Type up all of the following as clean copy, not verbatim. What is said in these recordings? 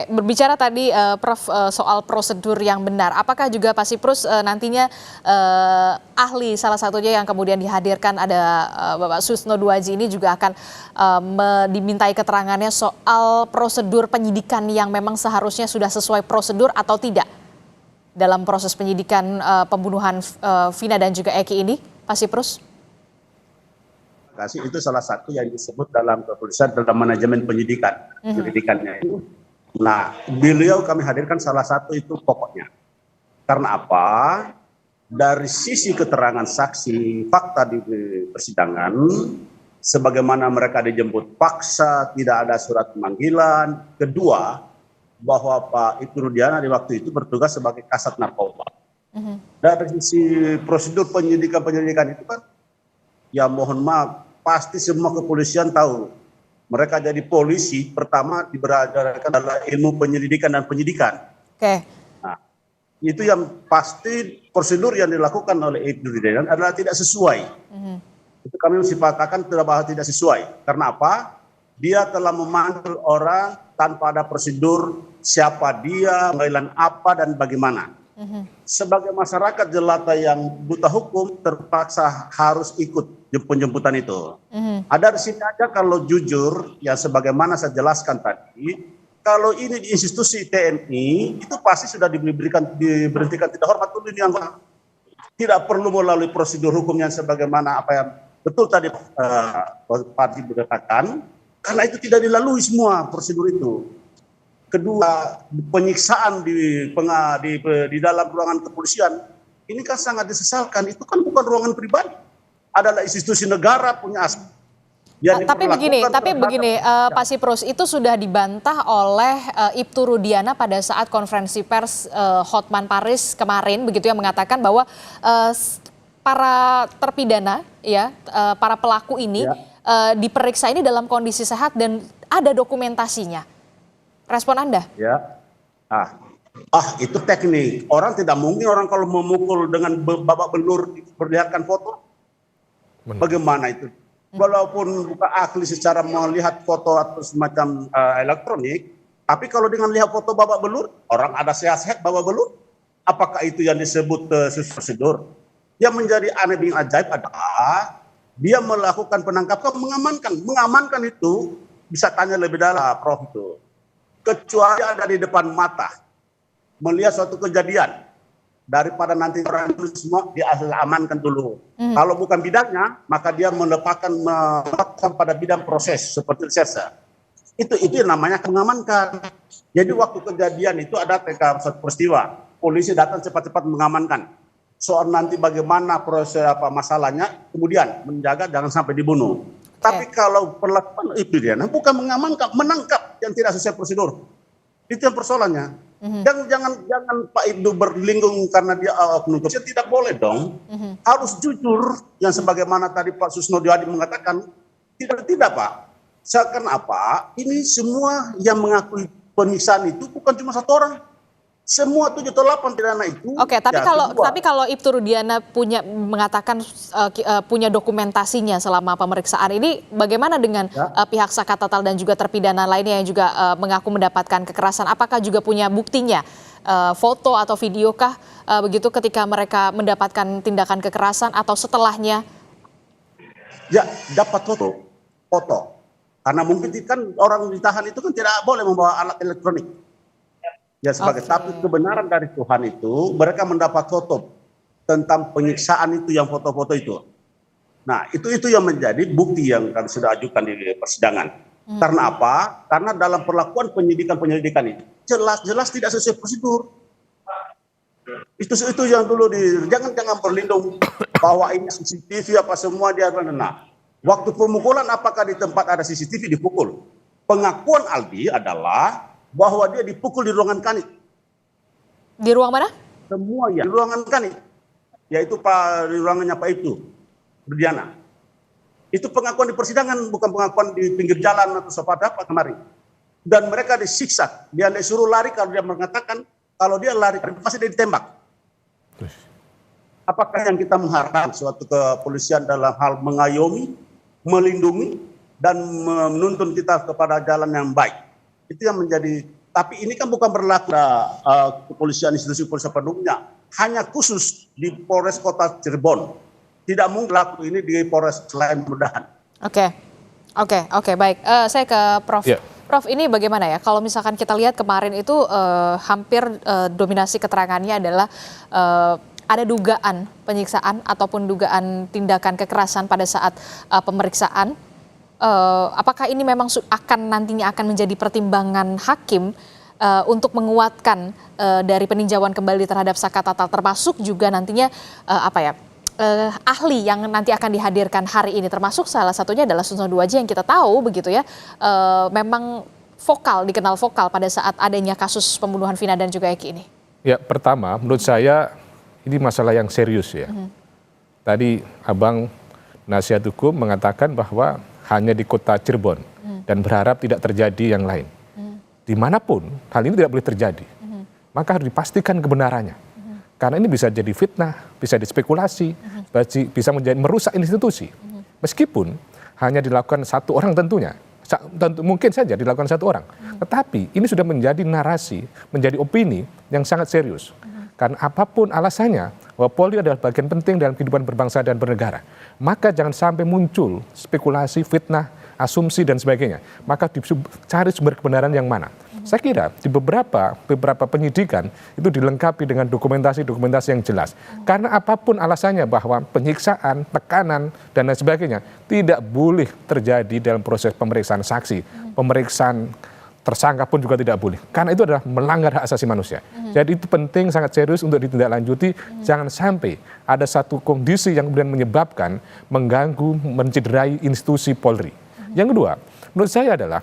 Berbicara tadi Prof soal prosedur yang benar, apakah juga Pak Siprus nantinya ahli salah satunya yang kemudian dihadirkan ada Bapak Susno Duaji ini juga akan dimintai keterangannya soal prosedur penyidikan yang memang seharusnya sudah sesuai prosedur atau tidak dalam proses penyidikan pembunuhan Vina dan juga Eki ini, Pak Siprus? Itu salah satu yang disebut dalam kepolisian dalam manajemen penyidikannya itu. Nah, beliau kami hadirkan salah satu itu pokoknya. Karena apa? Dari sisi keterangan saksi fakta di persidangan, sebagaimana mereka dijemput paksa, tidak ada surat pemanggilan. Kedua, bahwa Pak Ibtu Rudiana di waktu itu bertugas sebagai kasat narkoba. Dari sisi prosedur penyidikan itu kan, ya mohon maaf, pasti semua kepolisian tahu. Mereka jadi polisi, pertama diberajarkan adalah ilmu penyelidikan dan penyidikan. Oke. Nah, itu yang pasti prosedur yang dilakukan oleh Ibtu Rudiana adalah tidak sesuai. Itu kami mesti katakan bahwa tidak sesuai. Karena apa? Dia telah memanggil orang tanpa ada prosedur, siapa dia, panggilan apa, dan bagaimana. Sebagai masyarakat jelata yang buta hukum terpaksa harus ikut jemput-jemputan itu. Ada di sini aja kalau jujur, ya sebagaimana saya jelaskan tadi, kalau ini di institusi TNI itu pasti sudah diberhentikan tidak hormat dulu ini anggota. Tidak perlu melalui prosedur hukumnya sebagaimana apa yang betul tadi Pak berkatakan, karena itu tidak dilalui semua prosedur itu. Kedua, penyiksaan di dalam ruangan kepolisian ini kan sangat disesalkan. Itu kan bukan ruangan pribadi, adalah institusi negara punya aspek. Tapi begini, Pak Siprus, itu sudah dibantah oleh Ibtu Rudiana pada saat konferensi pers Hotman Paris kemarin, begitu, yang mengatakan bahwa para terpidana, ya, para pelaku ini diperiksa ini dalam kondisi sehat dan ada dokumentasinya. Respon Anda? Ya, itu teknik. Orang tidak mungkin orang kalau memukul dengan babak belur diperlihatkan foto. Bagaimana itu? Walaupun bukan ahli secara melihat foto atau semacam elektronik, tapi kalau dengan lihat foto babak belur, orang ada sehat-sehat babak belur, apakah itu yang disebut prosedur? Yang menjadi aneh bin ajaib adalah dia melakukan penangkapan, mengamankan itu bisa tanya lebih dalam, Prof itu. Kecuali ada di depan mata, melihat suatu kejadian, daripada nanti orang itu semua diamankan dulu. Kalau bukan bidangnya, maka dia meletakkan pada bidang proses seperti reserse. Itu yang namanya mengamankan. Jadi waktu kejadian itu ada suatu peristiwa, polisi datang cepat-cepat mengamankan. Soal nanti bagaimana proses masalahnya, kemudian menjaga jangan sampai dibunuh. Tapi kalau perlakuan itu dia, bukan mengamankan, menangkap yang tidak sesuai prosedur. Itu yang persoalannya. Jangan Pak Ibnu berlindung karena dia oknum. Tidak boleh dong. Harus jujur, yang sebagaimana tadi Pak Susno Duaji mengatakan, tidak Pak. Seakan apa? Ini semua yang mengakui penyiksaan itu bukan cuma satu orang. Semua 7 atau 8 pidana itu. Oke, tapi kalau Ibtu Rudiana mengatakan punya dokumentasinya selama pemeriksaan ini, bagaimana dengan pihak Sakatatal dan juga terpidana lainnya yang juga mengaku mendapatkan kekerasan? Apakah juga punya buktinya, foto atau videokah begitu ketika mereka mendapatkan tindakan kekerasan atau setelahnya? Ya, dapat foto. Karena mungkin kan orang ditahan itu kan tidak boleh membawa alat elektronik. Ya sebagai tapi kebenaran dari Tuhan itu mereka mendapat foto tentang penyiksaan itu, yang foto-foto itu. Nah itu yang menjadi bukti yang kami sudah ajukan di persidangan. Karena apa? Karena dalam perlakuan penyidikan itu jelas tidak sesuai prosedur. Itu yang dulu jangan berlindung bahwa ini CCTV apa semua dia. Nah, waktu pemukulan apakah di tempat ada CCTV dipukul? Pengakuan Aldi adalah bahwa dia dipukul di ruangan kanit. Di ruang mana? Semua ya, di ruangan kanit. Yaitu di ruangannya Pak Ibtu Rudiana. Itu pengakuan di persidangan, bukan pengakuan di pinggir jalan atau apa kemarin. Dan mereka disiksa, dia disuruh lari kalau dia mengatakan kalau dia lari pasti dia ditembak. Apakah yang kita mengharapkan suatu kepolisian dalam hal mengayomi, melindungi, dan menuntun kita kepada jalan yang baik? Itu yang menjadi Tapi ini kan bukan berlaku kepolisian institusi kepolisian pendukungnya, hanya khusus di Polres Kota Cirebon. Tidak mungkin berlaku ini di Polres lain mudahan. Oke, baik. Saya ke Prof. Ya. Prof, ini bagaimana ya? Kalau misalkan kita lihat kemarin itu hampir dominasi keterangannya adalah ada dugaan penyiksaan ataupun dugaan tindakan kekerasan pada saat pemeriksaan. Apakah ini memang nantinya akan menjadi pertimbangan hakim untuk menguatkan dari peninjauan kembali terhadap Saka Tatal, termasuk juga nantinya ahli yang nanti akan dihadirkan hari ini, termasuk salah satunya adalah Susno Duaji yang kita tahu begitu ya, memang dikenal vokal pada saat adanya kasus pembunuhan Vina dan juga Eki ini. Ya, pertama menurut saya ini masalah yang serius ya. Tadi Abang nasihat hukum mengatakan bahwa hanya di kota Cirebon dan berharap tidak terjadi yang lain. Dimanapun hal ini tidak boleh terjadi, maka harus dipastikan kebenarannya. Karena ini bisa jadi fitnah, bisa dispekulasi, bisa menjadi merusak institusi. Meskipun hanya dilakukan satu orang tentunya, mungkin saja dilakukan satu orang. Tetapi ini sudah menjadi narasi, menjadi opini yang sangat serius. Karena apapun alasannya, bahwa Polri adalah bagian penting dalam kehidupan berbangsa dan bernegara. Maka jangan sampai muncul spekulasi, fitnah, asumsi dan sebagainya. Maka dicari sumber kebenaran yang mana. Saya kira di beberapa penyidikan itu dilengkapi dengan dokumentasi yang jelas. Karena apapun alasannya bahwa penyiksaan, tekanan dan lain sebagainya tidak boleh terjadi dalam proses pemeriksaan saksi, pemeriksaan tersangka pun juga tidak boleh. Karena itu adalah melanggar hak asasi manusia. Jadi itu penting, sangat serius untuk ditindaklanjuti. Jangan sampai ada satu kondisi yang kemudian menyebabkan mengganggu, mencederai institusi Polri. Yang kedua, menurut saya adalah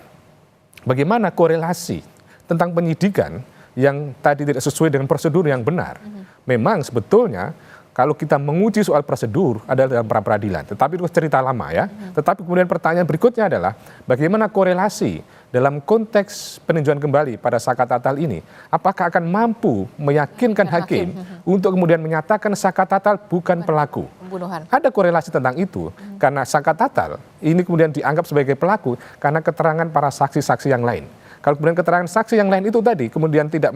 bagaimana korelasi tentang penyidikan yang tadi tidak sesuai dengan prosedur yang benar. Memang sebetulnya kalau kita menguji soal prosedur adalah dalam pra-peradilan, tetapi itu cerita lama ya. Tetapi kemudian pertanyaan berikutnya adalah bagaimana korelasi dalam konteks peninjauan kembali pada Saka Tatal ini, apakah akan mampu meyakinkan hakim untuk kemudian menyatakan Saka Tatal bukan pelaku pembunuhan. Ada korelasi tentang itu, karena Saka Tatal ini kemudian dianggap sebagai pelaku karena keterangan para saksi-saksi yang lain. Kalau kemudian keterangan saksi yang lain itu tadi kemudian tidak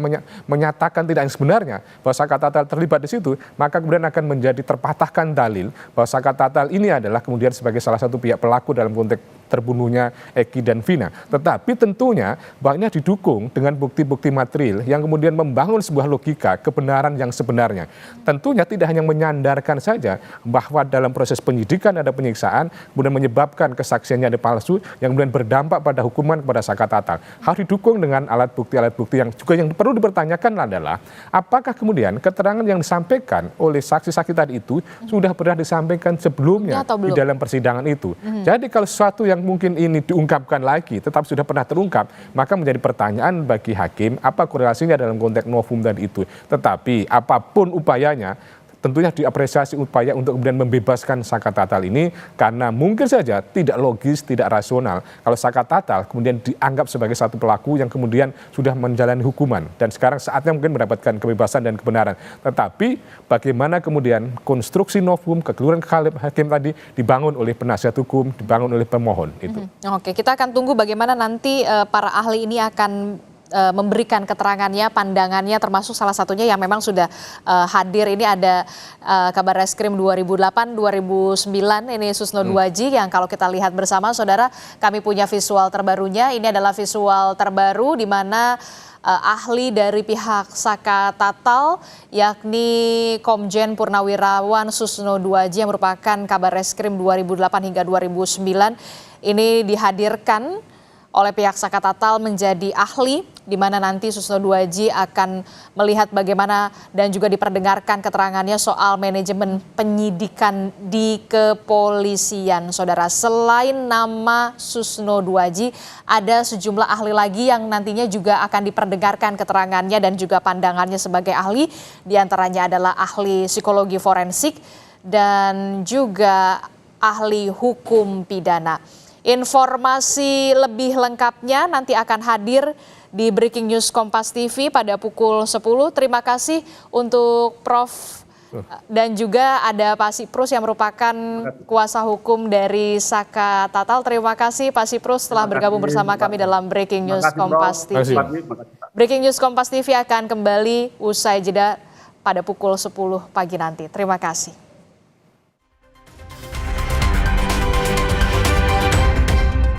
menyatakan tidak yang sebenarnya bahwa Saka Tatal terlibat di situ, maka kemudian akan menjadi terpatahkan dalil bahwa Saka Tatal ini adalah kemudian sebagai salah satu pihak pelaku dalam konteks terbunuhnya Eki dan Vina. Tetapi tentunya bahwa ini didukung dengan bukti-bukti material yang kemudian membangun sebuah logika kebenaran yang sebenarnya. Tentunya tidak hanya menyandarkan saja bahwa dalam proses penyidikan ada penyiksaan, kemudian menyebabkan kesaksiannya ada palsu, yang kemudian berdampak pada hukuman kepada Saka Tatal. Harus didukung dengan alat bukti yang juga yang perlu dipertanyakan adalah apakah kemudian keterangan yang disampaikan oleh saksi-saksi tadi itu sudah pernah disampaikan sebelumnya di dalam persidangan itu. Jadi kalau sesuatu yang mungkin ini diungkapkan lagi tetapi sudah pernah terungkap, maka menjadi pertanyaan bagi hakim apa korelasinya dalam konteks novum tadi itu. Tetapi apapun upayanya, tentunya diapresiasi upaya untuk kemudian membebaskan Saka Tatal ini, karena mungkin saja tidak logis, tidak rasional kalau Saka Tatal kemudian dianggap sebagai satu pelaku yang kemudian sudah menjalani hukuman dan sekarang saatnya mungkin mendapatkan kebebasan dan kebenaran. Tetapi bagaimana kemudian konstruksi novum, kekeliruan hakim tadi dibangun oleh penasihat hukum, dibangun oleh pemohon itu. Oke, kita akan tunggu bagaimana nanti para ahli ini akan memberikan keterangannya, pandangannya, termasuk salah satunya yang memang sudah hadir ini ada Kabar Reskrim 2008-2009 ini Susno Duaji, yang kalau kita lihat bersama saudara, kami punya visual terbarunya. Ini adalah visual terbaru di mana ahli dari pihak Saka Tatal yakni Komjen Purnawirawan Susno Duaji yang merupakan Kabar Reskrim 2008 hingga 2009 ini dihadirkan oleh pihak Saka Tatal menjadi ahli, di mana nanti Susno Duaji akan melihat bagaimana dan juga diperdengarkan keterangannya soal manajemen penyidikan di kepolisian. Saudara, selain nama Susno Duaji, ada sejumlah ahli lagi yang nantinya juga akan diperdengarkan keterangannya dan juga pandangannya sebagai ahli. Di antaranya adalah ahli psikologi forensik dan juga ahli hukum pidana. Informasi lebih lengkapnya nanti akan hadir di Breaking News Kompas TV pada pukul 10. Terima kasih untuk Prof. Dan juga ada Pak Siprus yang merupakan kuasa hukum dari Saka Tatal. Terima kasih Pak Siprus telah bergabung bersama kami dalam Breaking News Kompas TV. Breaking News Kompas TV akan kembali usai jeda pada pukul 10 pagi nanti. Terima kasih.